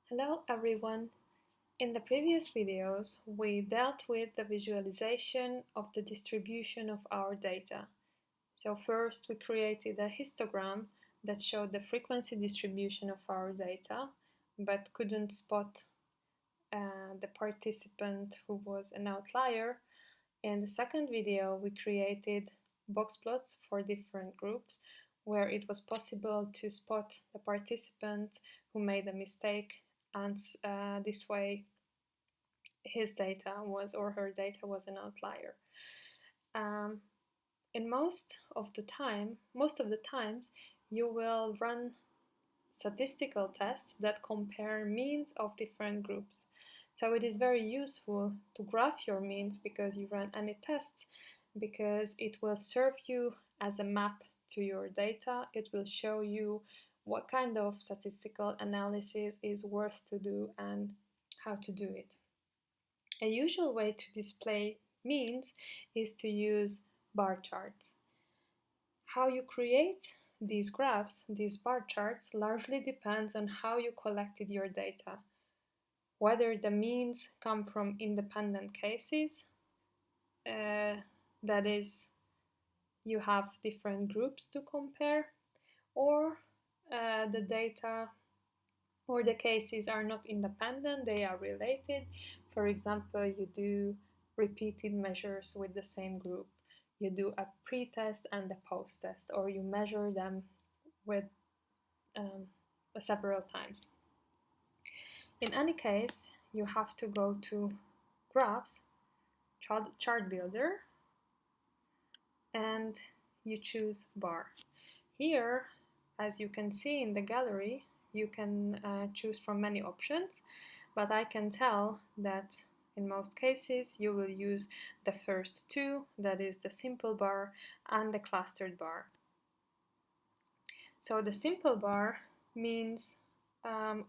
Hello everyone! In the previous videos, we dealt with the visualization of the distribution of our data. So first we created a histogram that showed the frequency distribution of our data, but couldn't spot the participant who was an outlier. In the second video, we created box plots for different groups where it was possible to spot the participant who made a mistake, and this way his data was or her data was an outlier. In most of the times, you will run statistical tests that compare means of different groups. So it is very useful to graph your means because you run any tests, because it will serve you as a map to your data. It will show you what kind of statistical analysis is worth to do and how to do it. A usual way to display means is to use bar charts. How you create these graphs, these bar charts, largely depends on how you collected your data. Whether the means come from independent cases, that is, you have different groups to compare, or the data or the cases are not independent, they are related. For example, you do repeated measures with the same group. You do a pre-test and a post-test, or you measure them with several times. In any case, you have to go to Graphs, Chart Builder, and you choose Bar. Here, as you can see in the gallery, you can choose from many options, but I can tell that in most cases you will use the first two, that is the simple bar and the clustered bar. So the simple bar means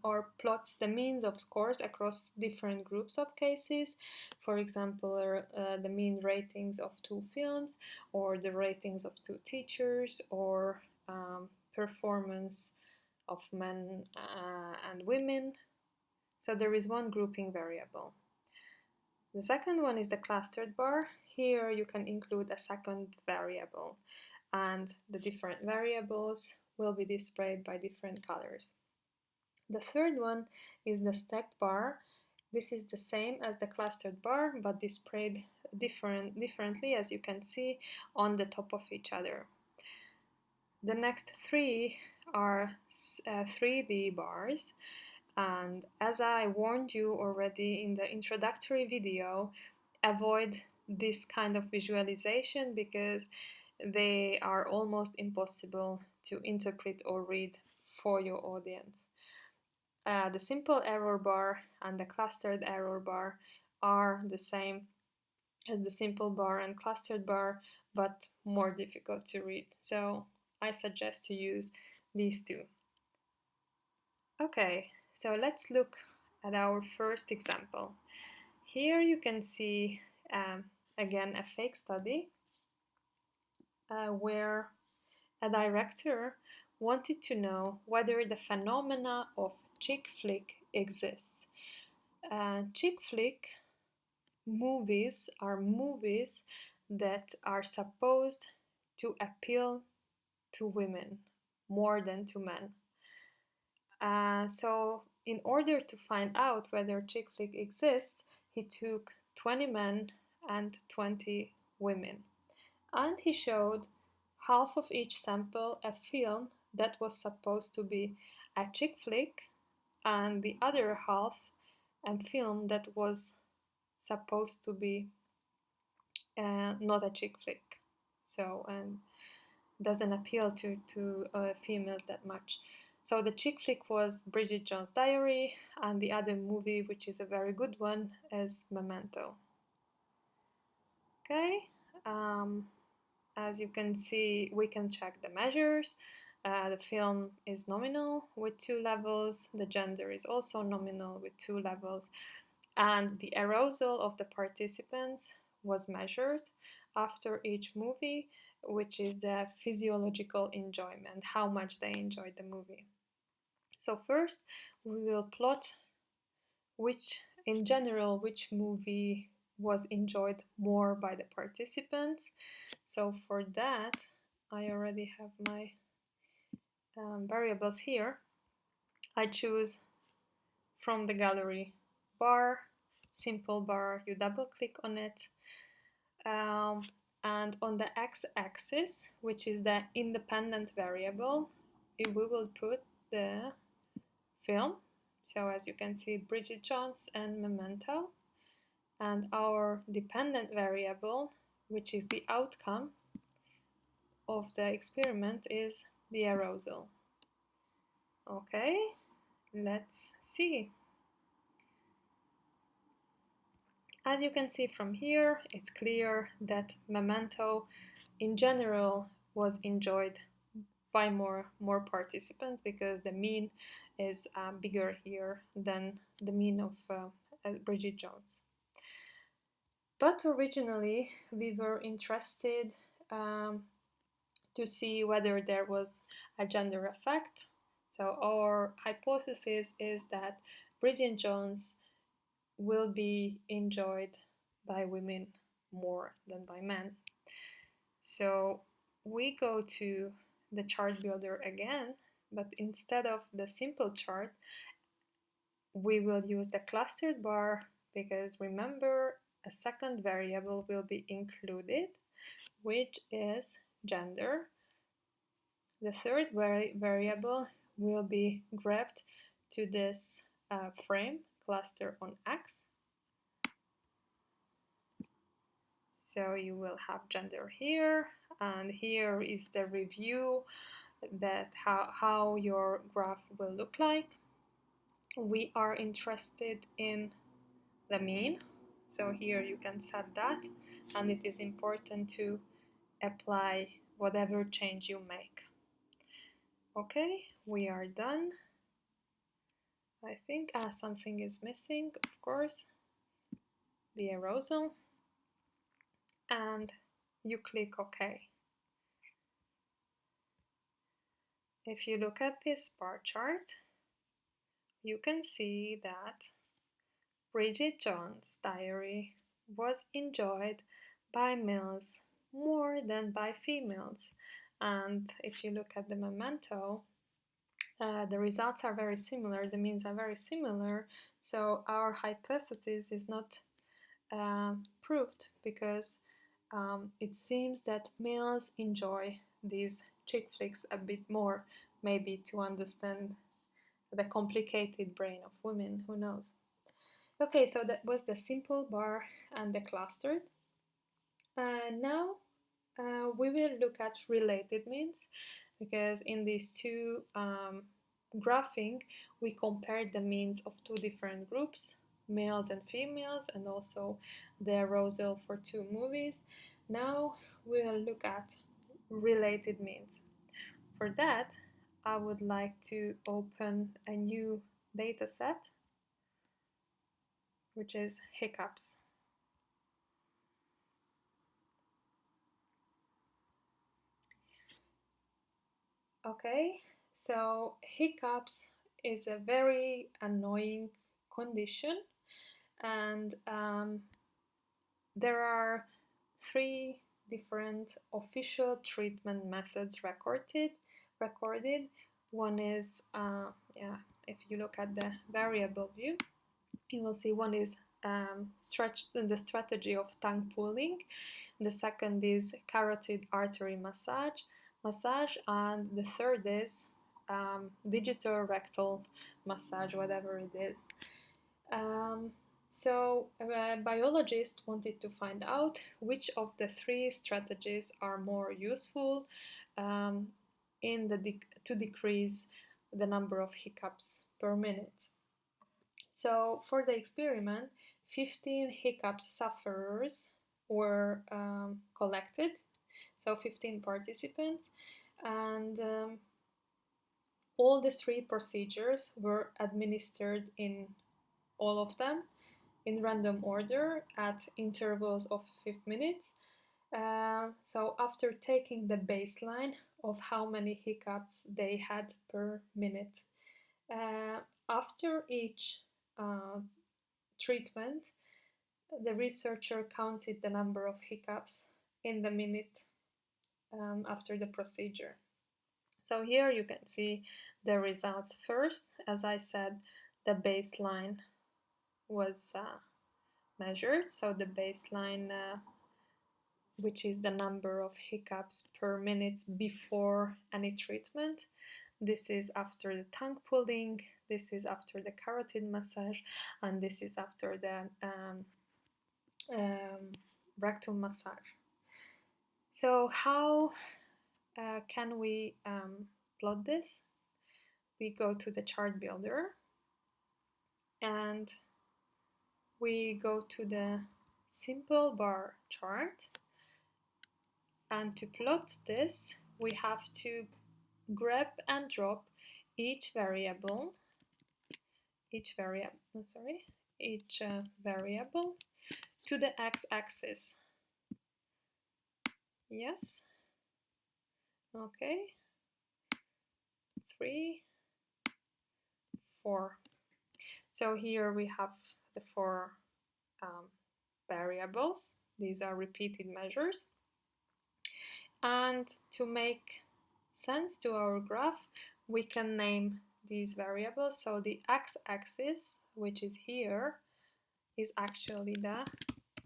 or plots the means of scores across different groups of cases. For example, the mean ratings of two films, or the ratings of two teachers, or performance of men and women. So there is one grouping variable. The second one is the clustered bar. Here you can include a second variable, and the different variables will be displayed by different colors. The third one is the stacked bar. This is the same as the clustered bar, but displayed differently, as you can see, on the top of each other. The next three are 3D bars, and as I warned you already in the introductory video, avoid this kind of visualization because they are almost impossible to interpret or read for your audience. The simple error bar and the clustered error bar are the same as the simple bar and clustered bar, but more difficult to read. So I suggest to use these two. Okay, so let's look at our first example. Here you can see again a fake study where a director wanted to know whether the phenomena of chick flick exists. Chick flick movies are movies that are supposed to appeal to women more than to men. So in order to find out whether chick flick exists, he took 20 men and 20 women. And he showed half of each sample a film that was supposed to be a chick flick, and the other half a film that was supposed to be not a chick flick. So doesn't appeal to females that much. So the chick flick was Bridget Jones' Diary, and the other movie, which is a very good one, is Memento. Okay, as you can see, we can check the measures. The film is nominal with 2 levels, the gender is also nominal with 2 levels, and the arousal of the participants was measured after each movie, which is the physiological enjoyment, how much they enjoyed the movie. So first we will plot in general, which movie was enjoyed more by the participants. So for that, I already have my variables here. I choose from the gallery bar, simple bar, you double click on it. And on the x-axis, which is the independent variable, we will put the film. So as you can see, Bridget Jones and Memento. And our dependent variable, which is the outcome of the experiment, is the arousal. Okay, let's see. As you can see from here, it's clear that Memento in general was enjoyed by more participants because the mean is bigger here than the mean of Bridget Jones. But originally we were interested to see whether there was a gender effect. So our hypothesis is that Bridget Jones will be enjoyed by women more than by men. So we go to the chart builder again, but instead of the simple chart, we will use the clustered bar because remember, a second variable will be included, which is gender. The third variable will be grabbed to this frame cluster on X. So you will have gender here, and here is the review that how your graph will look like. We are interested in the mean, so here you can set that, and it is important to apply whatever change you make. Okay, we are done. I think something is missing, of course, the arousal, and you click OK. If you look at this bar chart, you can see that Bridget Jones' Diary was enjoyed by males more than by females. And if you look at the Memento, the results are very similar, the means are very similar, so our hypothesis is not proved because it seems that males enjoy these chick flicks a bit more, maybe to understand the complicated brain of women, who knows. Okay, so that was the simple bar and the clustered. Now we will look at related means, because in these two graphing we compared the means of two different groups, males and females, and also the arousal for two movies. Now we'll look at related means. For that, I would like to open a new data set, which is hiccups. Okay, so hiccups is a very annoying condition, and there are 3 different official treatment methods recorded. One is, if you look at the variable view, you will see one is the strategy of tongue pulling. The second is carotid artery massage, and the third is digital rectal massage, whatever it is. So a biologist wanted to find out which of the 3 strategies are more useful to decrease the number of hiccups per minute. So for the experiment, 15 hiccups sufferers were collected, so 15 participants, and all the 3 procedures were administered in all of them in random order at intervals of 5 minutes. So after taking the baseline of how many hiccups they had per minute, after each treatment, the researcher counted the number of hiccups in the minute after the procedure. So here you can see the results. First, as I said, the baseline was measured. So the baseline, which is the number of hiccups per minute before any treatment. This is after the tongue pulling, this is after the carotid massage, and this is after the rectum massage. So how can we plot this? We go to the chart builder and we go to the simple bar chart, and to plot this we have to grab and drop each variable to the x-axis. Yes. Okay. 3, 4. So here we have the 4 variables. These are repeated measures. And to make sense to our graph, we can name these variables. So the x-axis, which is here, is actually the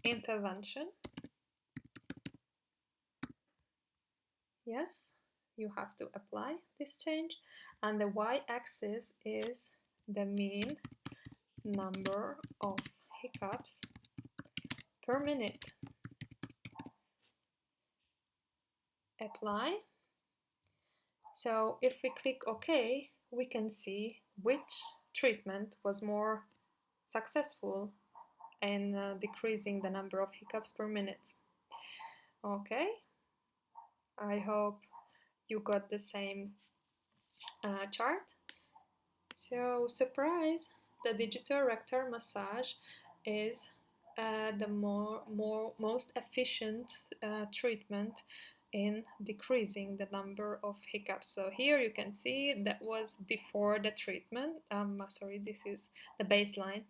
intervention. Yes, you have to apply this change. And the y-axis is the mean number of hiccups per minute. Apply. So if we click OK, we can see which treatment was more successful in decreasing the number of hiccups per minute. Okay, I hope you got the same chart. So surprise, the digital rectal massage is the most efficient treatment in decreasing the number of hiccups. So here you can see that was before the treatment. This is the baseline.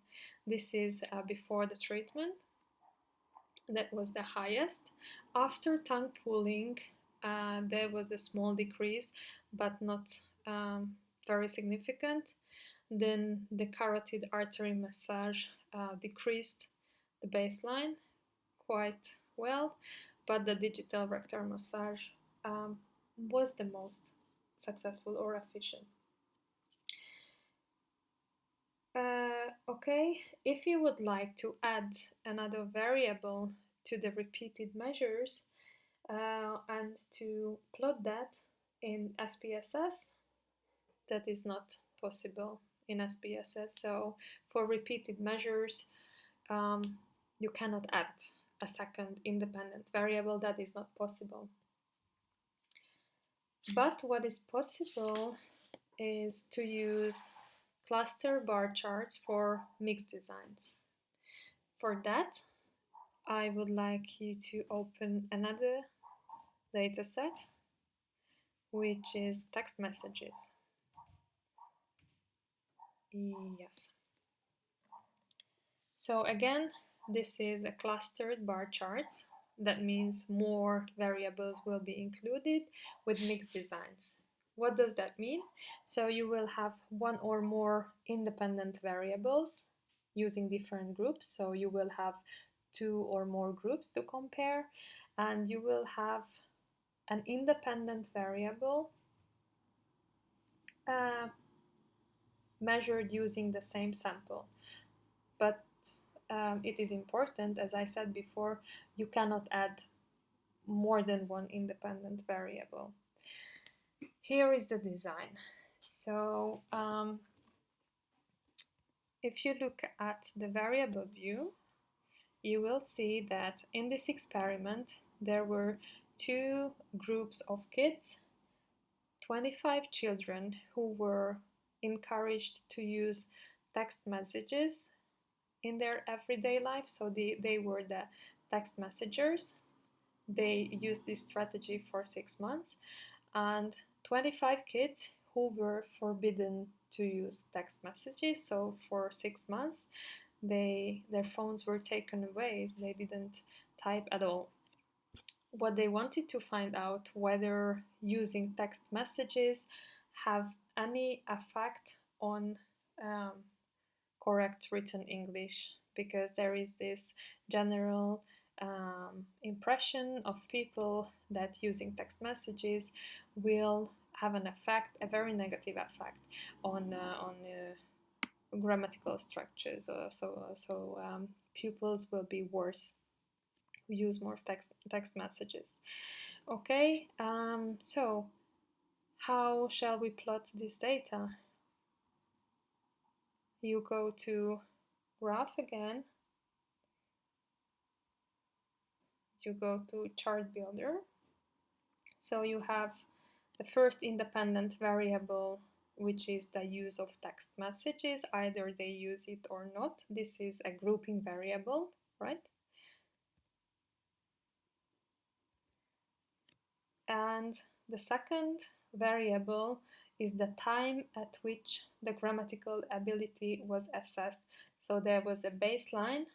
This is before the treatment. That was the highest. After tongue pulling, there was a small decrease, but not very significant. Then the carotid artery massage decreased the baseline quite well, but the digital rectal massage was the most successful or efficient. Okay, if you would like to add another variable to the repeated measures and to plot that in SPSS, that is not possible in SPSS. So for repeated measures, you cannot add a second independent variable. That is not possible. But what is possible is to use cluster bar charts for mixed designs. For that, I would like you to open another dataset, which is text messages. Yes. So again, this is a clustered bar charts. That means more variables will be included with mixed designs. What does that mean? So you will have one or more independent variables using different groups. So you will have 2 or more groups to compare, and you will have an independent variable measured using the same sample. But it is important, as I said before, you cannot add more than one independent variable. Here is the design. So if you look at the variable view, you will see that in this experiment there were 2 groups of kids, 25 children who were encouraged to use text messages in their everyday life. So they were the text messengers. They used this strategy for 6 months, and 25 kids who were forbidden to use text messages. So for 6 months, their phones were taken away. They didn't type at all. What they wanted to find out whether using text messages have any effect on um, correct written English, because there is this general impression of people that using text messages will have an effect, a very negative effect on grammatical structures. So pupils will be worse who use more text messages. Okay, so how shall we plot this data? You go to graph again. You go to chart builder. So you have the first independent variable, which is the use of text messages. Either they use it or not. This is a grouping variable, right? And the second variable is the time at which the grammatical ability was assessed. So there was a baseline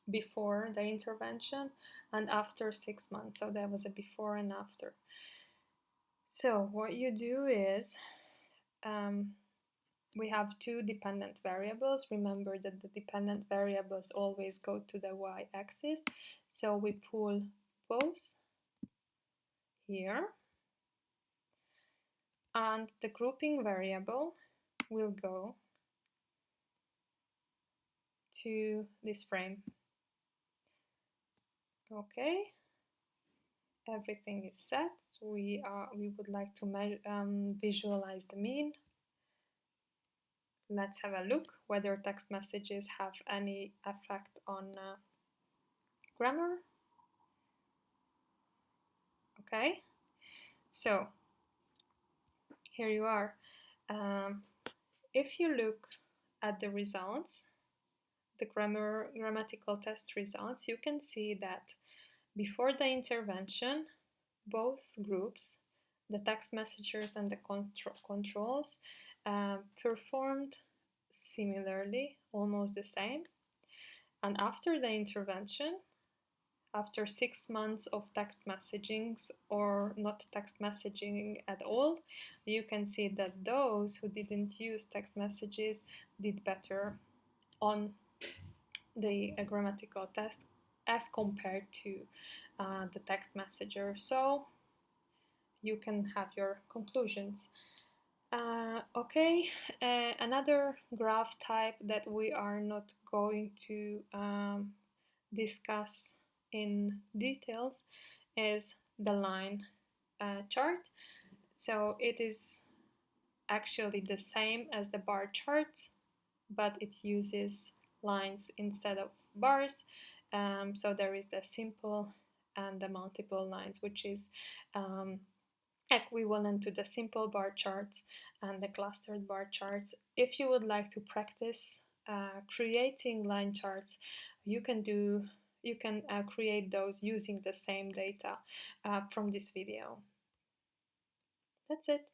before the intervention and after 6 months. So there was a before and after. So what you do is we have two dependent variables. Remember that the dependent variables always go to the y-axis. So we pull both here. And the grouping variable will go to this frame. Okay, everything is set. We would like to visualize the mean. Let's have a look whether text messages have any effect on grammar. Okay, so here you are. If you look at the results, the grammatical test results, you can see that before the intervention, both groups, the text messengers and the controls, performed similarly, almost the same. And after the intervention, after 6 months of text messaging or not text messaging at all, you can see that those who didn't use text messages did better on the grammatical test as compared to the text messenger. So you can have your conclusions. Okay, another graph type that we are not going to discuss in details is the line chart. So it is actually the same as the bar chart, but it uses lines instead of bars. So there is the simple and the multiple lines, which is equivalent to the simple bar charts and the clustered bar charts. If you would like to practice creating line charts, you can create those using the same data from this video. That's it.